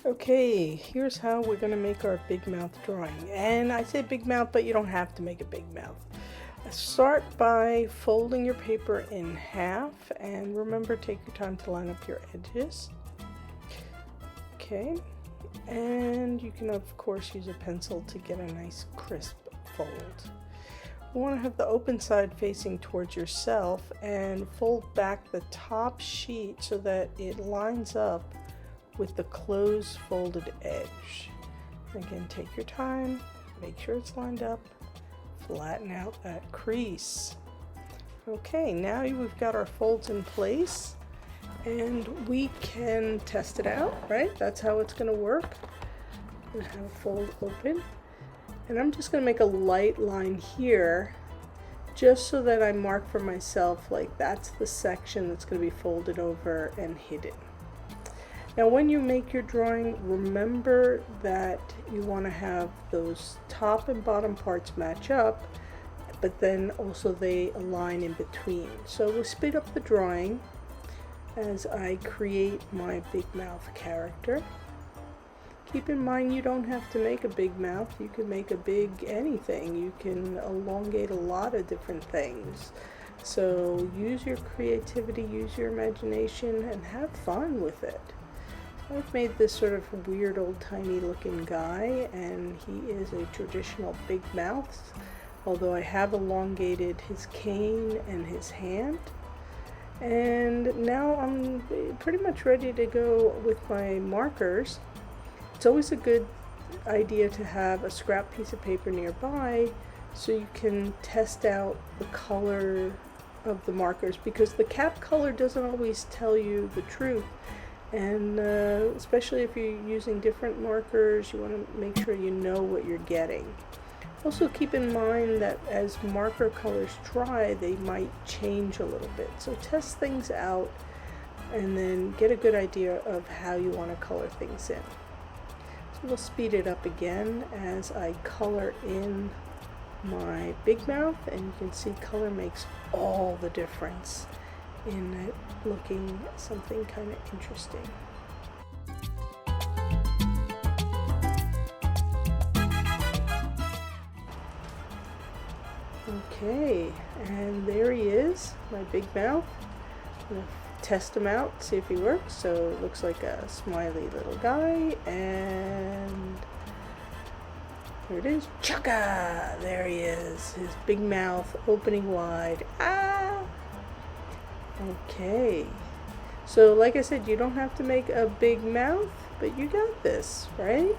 Okay, here's how we're going to make our big mouth drawing. And I say big mouth, but you don't have to make a big mouth. Start by folding your paper in half, and remember, take your time to line up your edges. Okay, and you can of course use a pencil to get a nice crisp fold. You want to have the open side facing towards yourself and fold back the top sheet so that it lines up with the closed folded edge. Again, take your time, make sure it's lined up, flatten out that crease. Okay, now we've got our folds in place and we can test it out, right? That's how it's going to work. I'm going to have a fold open, and I'm just going to make a light line here just so that I mark for myself like that's the section that's going to be folded over and hidden. Now when you make your drawing, remember that you want to have those top and bottom parts match up, but then also they align in between. So we'll speed up the drawing as I create my big mouth character. Keep in mind you don't have to make a big mouth. You can make a big anything. You can elongate a lot of different things. So use your creativity, use your imagination, and have fun with it. I've made this sort of weird old timey looking guy, and he is a traditional big mouth, although I have elongated his cane and his hand. And now I'm pretty much ready to go with my markers. It's always a good idea to have a scrap piece of paper nearby so you can test out the color of the markers, because the cap color doesn't always tell you the truth. And especially if you're using different markers, you want to make sure you know what you're getting. Also keep in mind that as marker colors dry, they might change a little bit. So test things out and then get a good idea of how you want to color things in. So we'll speed it up again as I color in my big mouth, and you can see color makes all the difference in it looking something kind of interesting. Okay, and there he is, my big mouth. I'm gonna test him out, see if he works. So it looks like a smiley little guy, and here it is. Chaka! There he is, his big mouth opening wide. Ah! Okay, so like I said, you don't have to make a big mouth, but you got this, right?